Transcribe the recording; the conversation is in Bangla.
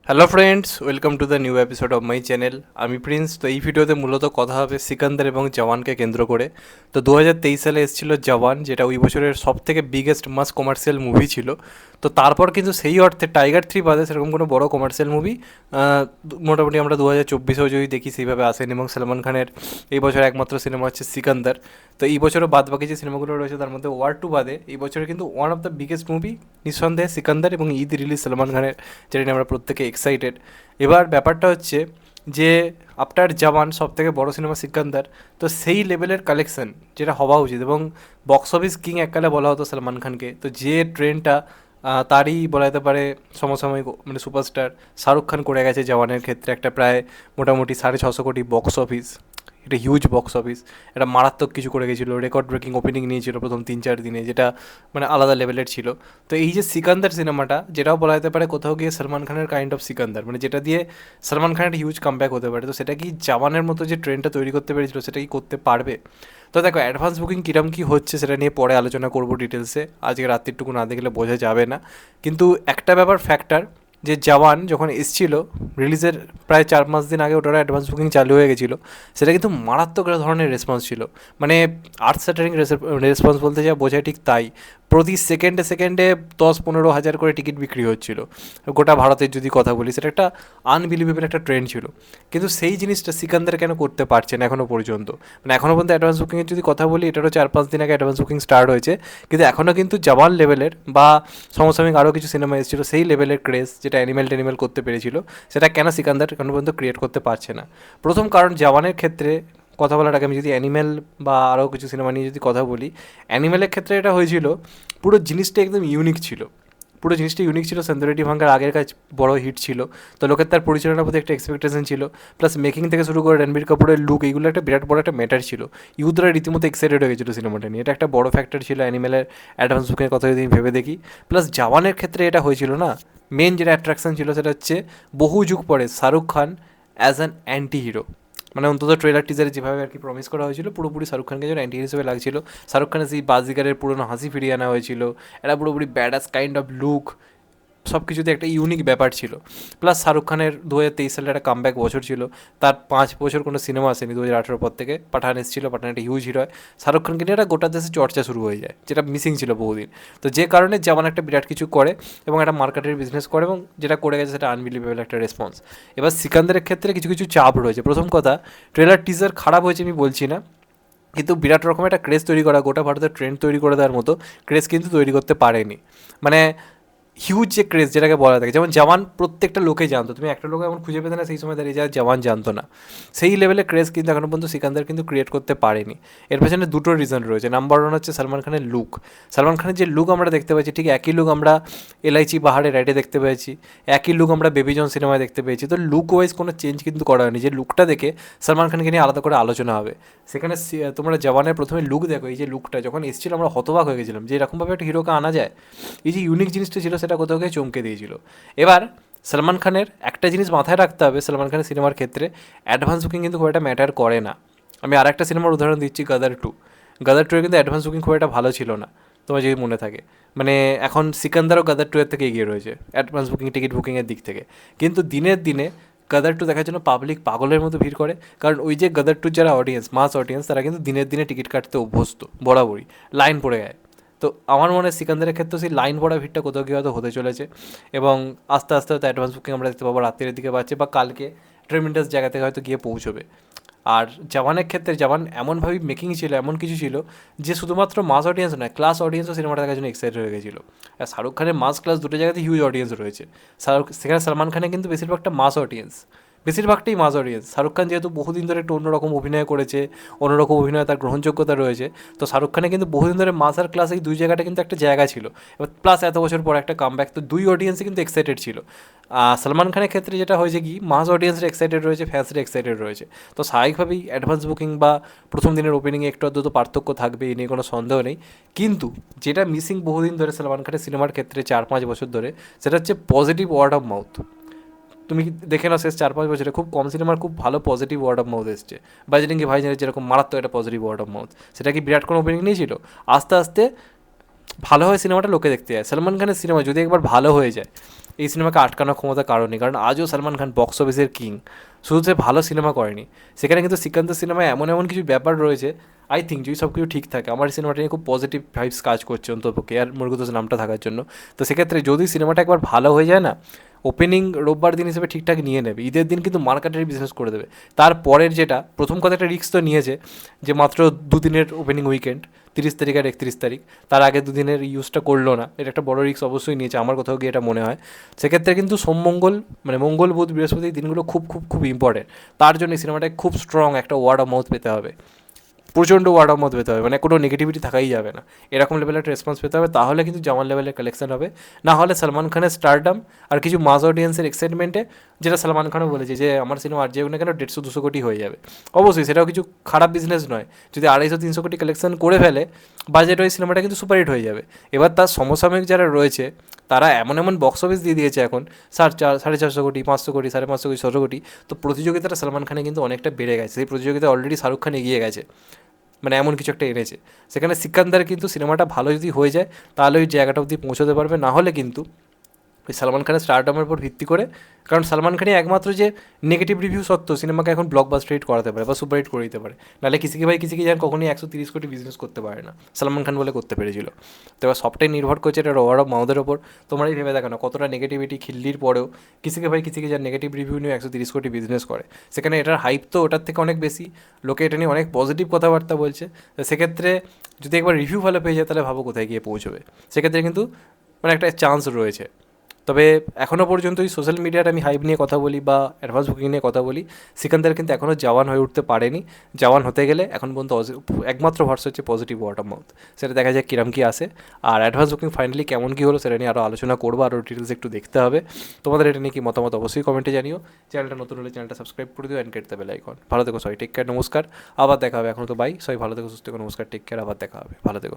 Hello friends, welcome to the new episode of my channel. আমি প্রিন্স। তো এই ভিডিওতে মূলত কথা হবে সিকান্দার এবং জওয়ানকে কেন্দ্র করে। তো 2023 সালে এসেছিল জওয়ান, যেটা ওই বছরের সব থেকে বিগেস্ট মাস কমার্শিয়াল মুভি ছিল। তো তারপর কিন্তু সেই অর্থে টাইগার 3 বাদে সেরকম কোনো বড় কমার্শিয়াল মুভি মোটামুটি আমরা 2024-এও যদি দেখি সেইভাবে আসেনি। এবং সলমান খানের এই বছর একমাত্র সিনেমা হচ্ছে সিকান্দার। তো এই বছরও বাদ বাকি যে সিনেমাগুলো রয়েছে তার মধ্যে ওয়ার 2 বাদে এই বছরে কিন্তু one of the biggest movie নিঃসন্দেহে সিকান্দার, এবং ঈদ রিলিজ সলমান খানের, যেটা নিয়ে আমরা প্রত্যেকে এক্সাইটেড। এবার ব্যাপারটা হচ্ছে যে আফটার জওয়ান সব থেকে বড়ো সিনেমা সিকান্দার, তো সেই লেভেলের কালেকশন যেটা হওয়া উচিত, এবং বক্স অফিস কিং এককালে বলা হতো সলমান খানকে, তো যে ট্রেনটা তারই বলা যেতে পারে সমসাময়িক মানে সুপারস্টার শাহরুখ খান করে গেছে জওয়ানের ক্ষেত্রে, একটা প্রায় মোটামুটি 650 কোটি বক্স অফিস, এটা হিউজ বক্স অফিস, এটা মারাত্মক কিছু করে গেছিলো, রেকর্ড ব্রেকিং ওপেনিং নিয়েছিল প্রথম 3-4 দিনে, যেটা মানে আলাদা লেভেলের ছিল। তো এই যে সিকান্দার সিনেমাটা, যেটাও বলা যেতে পারে কোথাও গিয়ে সলমান খানের কাইন্ড অফ সিকান্দার, মানে যেটা দিয়ে সলমান খানের হিউজ কামব্যাক হতে পারে, তো সেটা কি জওয়ানের মতো যে ট্রেনটা তৈরি করতে পেরেছিল সেটা কি করতে পারবে? তো দেখো, অ্যাডভান্স বুকিং কীরকম কী হচ্ছে সেটা নিয়ে পরে আলোচনা করবো ডিটেলসে, আজকে রাত্রিটুকু না দেখলে বোঝা যাবে না। কিন্তু একটা ব্যাপার ফ্যাক্টর, যে জওয়ান যখন এসছিল রিলিজের প্রায় 4-5 দিন আগে ওটার অ্যাডভান্স বুকিং চালু হয়ে গেছিলো, সেটা কিন্তু মারাত্মক ধরনের রেসপন্স ছিল, মানে আর্থ স্যাটারিং রেসপন্স বলতে যা বোঝায় ঠিক তাই। প্রতি সেকেন্ডে সেকেন্ডে 10-15 হাজার করে টিকিট বিক্রি হচ্ছিল গোটা ভারতের যদি কথা বলি, সেটা একটা আনবিলিভেবল একটা ট্রেন্ড ছিল। কিন্তু সেই জিনিসটা সিকান্দার কেন করতে পারছে না এখনও পর্যন্ত? মানে এখনও পর্যন্ত অ্যাডভান্স বুকিংয়ের যদি কথা বলি, এটারও 4-5 দিন আগে অ্যাডভান্স বুকিং স্টার্ট হয়েছে, কিন্তু এখনও কিন্তু জওয়ান লেভেলের বা সমসাময়িক আরও কিছু সিনেমা এসেছিলো সেই লেভেলের ক্রেজ, যেটা অ্যানিমেল টেনিমেল করতে পেরেছিল, সেটা কেন সিকান্দার এখনও পর্যন্ত ক্রিয়েট করতে পারছে না? প্রথম কারণ, জওয়ানের ক্ষেত্রে কথা বলার আগে আমি যদি অ্যানিমেল বা আরও কিছু সিনেমা নিয়ে যদি কথা বলি, অ্যানিমেলের ক্ষেত্রে এটা হয়েছিল পুরো জিনিসটা একদম ইউনিক ছিল, পুরো জিনিসটা ইউনিক ছিল। সেন্দ্রারেডি ভাঙ্গার আগের কাজ বড় হিট ছিল, তো লোকের তার পরিচালনার প্রতি একটা এক্সপেকটেশন ছিল, প্লাস মেকিং থেকে শুরু করে রণবীর কাপুরের লুক, এইগুলো একটা বিরাট বড় একটা ম্যাটার ছিল। ইউথরা রীতিমতো এক্সাইটেড হয়ে গেছিলো সিনেমাটা নিয়ে, এটা একটা বড় ফ্যাক্টর ছিল অ্যানিমেলের অ্যাডভান্স বুকের কথা যদি ভেবে দেখি। প্লাস জওয়ানের ক্ষেত্রে এটা হয়েছিল না, মেন যেটা অ্যাট্রাকশন ছিল সেটা হচ্ছে বহু যুগ পরে Shahrukh Khan as an anti hero, মানে অন্তত ট্রেলার টিজারে যেভাবে আর কি প্রমিস করা হয়েছিল, পুরোপুরি শাহরুখ খানকে যেন অ্যান্টি হিসেবে লাগছিল। শাহরুখ খানের সেই বাজিগারের পুরোনো হাসি ফিরিয়ে আনা হয়েছিল, এটা পুরোপুরি ব্যাডাস কাইন্ড অফ লুক, সব কিছুতে একটা ইউনিক ব্যাপার ছিল। প্লাস শাহরুখ খানের 2023 সালে একটা কামব্যাক বছর ছিল, তার 5 বছর কোনো সিনেমা আসেনি 2018 পর থেকে। পাঠান এসেছিলো, পাঠান একটা হিউজ হিরো হয়, শাহরুখ খানকে নিয়ে একটা গোটা দেশে চর্চা শুরু হয়ে যায়, যেটা মিসিং ছিল বহুদিন। তো যে কারণে যেমন একটা বিরাট কিছু করে এবং একটা মার্কেটের বিজনেস করে, এবং যেটা করে গেছে সেটা আনবিলিভেবল একটা রেসপন্স। এবার সিকান্দারের ক্ষেত্রে কিছু কিছু চাপ রয়েছে। প্রথম কথা, ট্রেলার টিজার খারাপ হয়েছে আমি বলছি না, কিন্তু বিরাট রকম একটা ক্রেজ তৈরি করা, গোটা ভারতের ট্রেন্ড তৈরি করে দেওয়ার মতো ক্রেজ কিন্তু তৈরি করতে পারেনি। মানে হিউজ যে ক্রেজ যেটাকে বলা থাকে, যেমন জওয়ান প্রত্যেকটা লোকে জানতো, তুমি একটা লোক এমন খুঁজে পেতে না সেই সময় দাঁড়িয়ে যা জওয়ান জানতো না, সেই লেভেলের ক্রেজ কিন্তু এখনও পর্যন্ত সিকান্দার কিন্তু ক্রিয়েট করতে পারেনি। এর পেছনে দুটো রিজন রয়েছে। নাম্বার ওয়ান হচ্ছে সলমান খানের লুক। সলমান খানের যে লুক আমরা দেখতে পাচ্ছি, ঠিক একই লুক আমরা এলআইচি পাহাড়ে রাইডে দেখতে পেয়েছি, একই লুক আমরা বেবি জন সিনেমায় দেখতে পেয়েছি। তো লুক ওয়াইজ কোনো চেঞ্জ কিন্তু করা হয়নি, যে লুকটা দেখে সলমান খানকে নিয়ে আলাদা করে আলোচনা হবে। সেখানে তোমরা জওয়ানের প্রথমে লুক দেখো, এই যে লুকটা যখন এসেছিল আমরা হতবাক হয়ে গেছিলাম যে এরকমভাবে একটা হিরোকে আনা যায়। এই যে ইউনিক জিনিসটা ছিল সেটা কোথাও গিয়ে চমকে দিয়েছিল। এবার সলমান খানের একটা জিনিস মাথায় রাখতে হবে, সলমান খানের সিনেমার ক্ষেত্রে অ্যাডভান্স বুকিং কিন্তু খুব একটা ম্যাটার করে না। আমি আর একটা সিনেমার উদাহরণ দিচ্ছি, গাদার 2। গাদার 2 এর কিন্তু অ্যাডভান্স বুকিং খুব একটা ভালো ছিল না, তোমার যদি মনে থাকে। মানে এখন সিকান্দারও গাদার 2 এর থেকে এগিয়ে রয়েছে অ্যাডভান্স বুকিং, টিকিট বুকিংয়ের দিক থেকে। কিন্তু দিনের দিনে গাদার 2 দেখার জন্য পাবলিক পাগলের মতো ভিড় করে, কারণ ওই যে গাদার 2 যারা অডিয়েন্স, মাস অডিয়েন্স, তারা কিন্তু দিনের দিনে টিকিট কাটতে অভ্যস্ত, বরাবরই লাইন পড়ে যায়। তো আমার মনে হয় সিকান্দারের ক্ষেত্রে সেই লাইন পড়া ভিড়টা কোথাও গিয়ে হয়তো হতে চলেছে, এবং আস্তে আস্তে হয়তো অ্যাডভান্স বুকিং আমরা দেখতে পাবো রাত্রির দিকে পাচ্ছে, বা কালকে ট্রেমিন্ডাস জায়গা থেকে হয়তো গিয়ে পৌঁছবে। আর জওয়ানের ক্ষেত্রে জওয়ান এমনভাবেই মেকিং ছিল, এমন কিছু ছিল যে শুধুমাত্র মাস অডিয়েন্স নয়, ক্লাস অডিয়েন্সও সিনেমাটা দেখার জন্য এক্সাইটেড হয়ে গেছিলো। আর শাহরুখ খানের মাস ক্লাস দুটো জায়গাতে হিউজ অডিয়েন্স রয়েছে। সেখানে সলমান খানের কিন্তু বেশিরভাগটা মাস অডিয়েন্স, বেশিরভাগটাই মাস অডিয়েন্স। শাহরুখ খান যেহেতু বহুদিন ধরে একটু অন্যরকম অভিনয় করেছে, অন্যরকম অভিনয় তার গ্রহণযোগ্যতা রয়েছে, তো শাহরুখ খানের কিন্তু বহুদিন ধরে মাস আর ক্লাস এই দুই জায়গাটা কিন্তু একটা জায়গা ছিল। এবার প্লাস এত বছর পর একটা কামব্যাক, তো দুই অডিয়েন্সই কিন্তু এক্সাইটেড ছিল। সলমান খানের ক্ষেত্রে যেটা হয়েছে কি, মাস অডিয়েন্সরা এক্সাইটেড রয়েছে, ফ্যান্সরা এক্সাইটেড রয়েছে, তো স্বাভাবিকভাবেই অ্যাডভান্স বুকিং বা প্রথম দিনের ওপেনিংয়ে একটু আধটু পার্থক্য থাকবে, এই নিয়ে কোনো সন্দেহ নেই। কিন্তু যেটা মিসিং বহুদিন ধরে সলমান খানের সিনেমার ক্ষেত্রে 4-5 বছর ধরে, সেটা হচ্ছে পজিটিভ ওয়ার্ড অফ মাউথ। তুমি দেখে নাও শেষ 4-5 বছরে খুব কম সিনেমার খুব ভালো পজিটিভ ওয়ার্ড অফ মাউথ এসছে। বাজরঙ্গি ভাইজানের যেরকম মারাত্মক একটা পজিটিভ ওয়ার্ড অফ মাউথ, সেটা কি বিরাট কোনো ওপেনিং নিয়েছিল? আস্তে আস্তে ভালো হয় সিনেমাটা লোকে দেখতে যায়। সলমান খানের সিনেমা যদি একবার ভালো হয়ে যায়, এই সিনেমাকে আটকানোর ক্ষমতা কারণে, কারণ আজও সালমান খান বক্স অফিসের কিং। শুধু সে ভালো সিনেমা করেনি, সেখানে কিন্তু সিকান্দার সিনেমায় এমন এমন কিছু ব্যাপার রয়েছে, আই থিঙ্ক যদি সব কিছু ঠিক থাকে আমার এই সিনেমাটা নিয়ে খুব পজিটিভ ভাইবস কাজ করছে অন্তপক্ষে, আর মুরুগদাস নামটা থাকার জন্য। তো সেক্ষেত্রে যদি সিনেমাটা একবার ভালো হয়ে যায় না, ওপেনিং রোববার দিন হিসেবে ঠিকঠাক নিয়ে নেবে, ঈদের দিন কিন্তু মার্কেটের বিজনেস করে দেবে। তারপরের যেটা প্রথম কথা, একটা রিস্ক তো নিয়েছে যে মাত্র দুদিনের ওপেনিং উইকেন্ড, 30 তারিখ আর 31 তারিখ, তার আগে দুদিনের ইউজটা করলো না, এটা একটা বড় রিস্ক অবশ্যই নিয়েছে, আমার কোথাও গিয়ে এটা মনে হয়। সেক্ষেত্রে কিন্তু সোমমঙ্গল মানে মঙ্গল বুধ বৃহস্পতি দিনগুলো খুব খুব খুব ইম্পর্টেন্ট, তার জন্য এই সিনেমাটায় খুব স্ট্রং একটা ওয়ার্ড অফ মাউথ পেতে হবে, প্রচণ্ড ওয়ার্ড অফ মাউথ পেতে হবে, মানে কোনো নেগেটিভিটি থাকাই যাবে না, এরকম লেভেলের একটা রেসপন্স পেতে হবে, তাহলে কিন্তু জামান লেভেলের কালেকশন হবে। না হলে সালমান খানের স্টারডাম আর কিছু মাস অডিয়েন্সের এক্সাইটমেন্টে, যেটা সালমান খানও বলেছে যে আমার সিনেমা আর যে না কেন 150-200 কোটি হয়ে যাবে, অবশ্যই সেটাও কিছু খারাপ বিজনেস নয়। যদি 250-300 কোটি কালেকশন করে ফেলে বাজেট, ওই সিনেমাটা কিন্তু সুপারহিট হয়ে যাবে। এবার তার সমসাময়িক যারা রয়েছে তারা এমন এমন বক্স অফিস দিয়ে দিয়েছে এখন 450 কোটি, 500 কোটি, 550 কোটি, 600 কোটি। তো প্রতিযোগিতাটা সালমান খানে কিন্তু অনেকটা বেড়ে গেছে, সেই প্রতিযোগিতা অলরেডি শাহরুখ খান এগিয়ে গেছে, মানে এমন কিছু একটা এনেছে। সেখানে সিকান্দার কিন্তু সিনেমাটা ভালো যদি হয়ে যায় তাহলে ওই জায়গাটা অবধি পৌঁছতে পারবে, না হলে কিন্তু ওই সালমান খানের স্টারডামের উপর ভিত্তি করে, কারণ সালমান খানই একমাত্র যে নেগেটিভ রিভিউ সত্ত্বেও সিনেমাকে এখন ব্লকবাস্টার হিট করাতে পারে বা সুপার হিট করে দিতে পারে, নাহলে কিসিকে ভাই কিসিকে যান কখনোই 130 কোটি বিজনেস করতে পারে না, সালমান খান বলে করতে পেরেছিল। তো এবার সবটাই নির্ভর করছে এটা ওয়ার্ড অফ মাউথের ওপর। তোমরাই ভেবে দেখো না কতটা নেগেটিভিটি খিল্লির পরেও কিসিকে ভাই কিসিকে যার নেগেটিভ রিভিউ নিয়ে 130 কোটি বিজনেস করে, সেখানে এটার হাইপ তো ওটার থেকে অনেক বেশি, লোকে এটা নিয়ে অনেক পজিটিভ কথাবার্তা বলছে। তো সেক্ষেত্রে যদি একবার রিভিউ ভালো পেয়ে যায় তাহলে ভাবো কোথায় গিয়ে পৌঁছবে, সেক্ষেত্রে কিন্তু মানে একটা চান্স রয়েছে। তবে এখনও পর্যন্ত এই সোশ্যাল মিডিয়ার আমি হাইপ নিয়ে কথা বলি বা অ্যাডভান্স বুকিং নিয়ে কথা বলি, সিকান্দার কিন্তু এখনও জওয়ান হয়ে উঠতে পারেনি। জওয়ান হতে গেলে এখন পর্যন্ত একমাত্র ভরসা হচ্ছে পজিটিভ ওয়ার্ড অফ মাউথ, সেটা দেখা যায় কিরম কী আসে। আর অ্যাডভান্স বুকিং ফাইনালি কেমন কী হলো সেটা নিয়ে আরও আলোচনা করবো, আরও ডিটেলস একটু দেখতে হবে। তোমাদের এটা নিয়ে কি মতামত অবশ্যই কমেন্টে জানিও। চ্যানেলটা নতুন হলে চ্যানেলটা সাবস্ক্রাইব করে দিও অ্যান্ড কেটে দেবে লাইকন। ভালো থেকো সবাই, টেক কেয়ার, নমস্কার, আবার দেখা হবে। এখনও তো বাই, সবাই ভালো থেকো, সুস্থ থেকো, নমস্কার, টেক কেয়ার, আবার দেখা হবে, ভালো থেকো।